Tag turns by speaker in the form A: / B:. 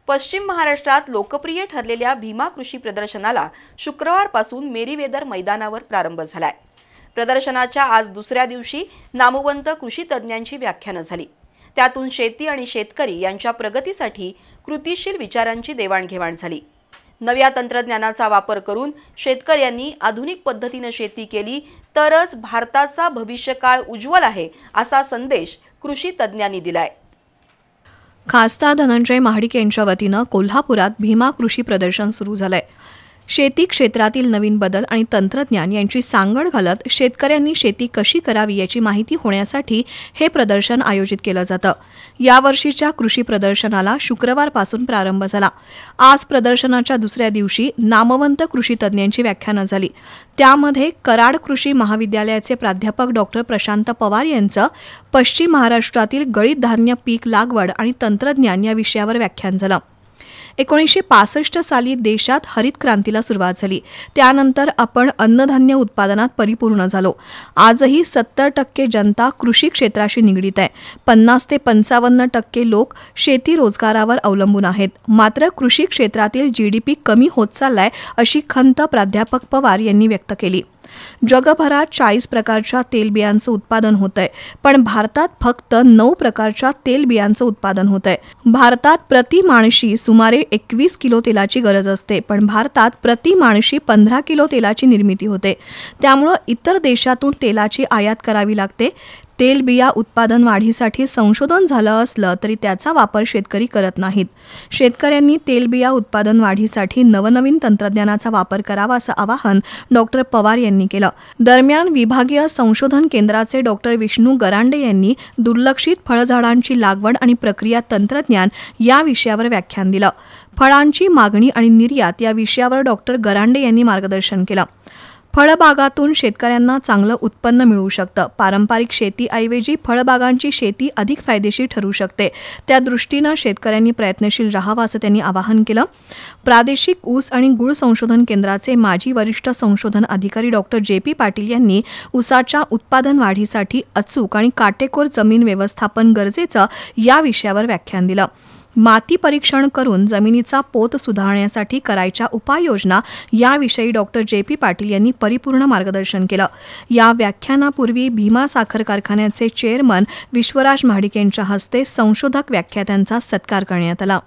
A: पश्चिम महाराष्ट्रात लोकप्रिय ठरलेल्या भीमा कृषी प्रदर्शनाला शुक्रवारपासून मेरीवेदर मैदानावर प्रारंभ झालाय। प्रदर्शनाच्या आज दुसऱ्या दिवशी नामवंत कृषी तज्ञांची व्याख्यानं झाली। त्यातून शेती आणि शेतकरी यांच्या प्रगतीसाठी कृतिशील विचारांची देवाणघेवाण झाली। नव्या तंत्रज्ञानाचा वापर करून शेतकऱ्यांनी आधुनिक पद्धतीने शेती केली तरच भारताचा भविष्यकाळ उज्ज्वल आहे, असा संदेश कृषी तज्ञांनी दिलाय।
B: खासदार धनंजय महाडिक यांच्या वतीनं कोल्हापुरात भीमा कृषी प्रदर्शन सुरू झालंय। शेती क्षेत्रातील नवीन बदल आणि तंत्रज्ञान यांची सांगड घालत शेतकऱ्यांनी शेती कशी करावी याची माहिती होण्यासाठी हे प्रदर्शन आयोजित केलं जातं। यावर्षीच्या कृषी प्रदर्शनाला शुक्रवारपासून प्रारंभ झाला। आज प्रदर्शनाच्या दुसऱ्या दिवशी नामवंत कृषी तज्ञांची व्याख्यानं झाली। त्यामध्ये कराड कृषी महाविद्यालयाचे प्राध्यापक डॉक्टर प्रशांत पवार यांचं पश्चिम महाराष्ट्रातील गळीत धान्य पीक लागवड आणि तंत्रज्ञान या विषयावर व्याख्यान झालं। 1965 साली देशात हरित क्रांतीला सुरुवात झाली। त्यानंतर आपण अन्नधान्य उत्पादनात परिपूर्ण झालो। आजही 70% जनता कृषी क्षेत्राशी निगडीत आहे। 50 ते 55% लोक शेती रोजगारावर अवलंबून आहेत। मात्र कृषी क्षेत्रातील GDP कमी होत चाललाय अशी खंत प्राध्यापक पवार यांनी व्यक्त केली। जगभरात 40 प्रकारच्या तेलबियांचं उत्पादन होतंय, पण भारतात फक्त 9 प्रकारच्या तेलबियांचं उत्पादन होतंय। भारतात प्रति माणशी सुमारे 21 किलो तेलाची गरज असते, पण भारतात प्रति माणशी 15 किलो तेलाची निर्मिती होते। त्यामुळे इतर देशातून तेलाची आयात करावी लागते। तेलबिया उत्पादन वाढीसाठी संशोधन झालं असलं तरी त्याचा वापर शेतकरी करत नाहीत। शेतकऱ्यांनी तेलबिया उत्पादन वाढीसाठी नवनवीन तंत्रज्ञानाचा वापर करावा असं आवाहन डॉक्टर पवार यांनी केलं। दरम्यान विभागीय संशोधन केंद्राचे डॉक्टर विष्णू गरांडे यांनी दुर्लक्षित फळझाडांची लागवड आणि प्रक्रिया तंत्रज्ञान या विषयावर व्याख्यान दिलं। फळांची मागणी आणि निर्यात या विषयावर डॉक्टर गरांडे यांनी मार्गदर्शन केलं। फळबागातून शेतकऱ्यांना चांगलं उत्पन्न मिळू शकतं। पारंपरिक शेतीऐवजी फळबागांची शेती अधिक फायदेशीर ठरू शकते। त्या दृष्टीनं शेतकऱ्यांनी प्रयत्नशील राहावं असं त्यांनी आवाहन केलं। प्रादेशिक ऊस आणि गुळ संशोधन केंद्राचे माजी वरिष्ठ संशोधन अधिकारी डॉक्टर JP पाटील यांनी ऊसाच्या उत्पादन वाढीसाठी अचूक आणि काटेकोर जमीन व्यवस्थापन गरजेचं या विषयावर व्याख्यान दिलं। माती परीक्षण करून जमिनीचा पोत सुधारण्यासाठी करायच्या उपाययोजना याविषयी डॉक्टर JP पाटील यांनी परिपूर्ण मार्गदर्शन केलं। या व्याख्यानापूर्वी भीमा साखर कारखान्याचे चेअरमन विश्वराज महाडिक यांच्या हस्ते संशोधक व्याख्यात्यांचा सत्कार करण्यात आला।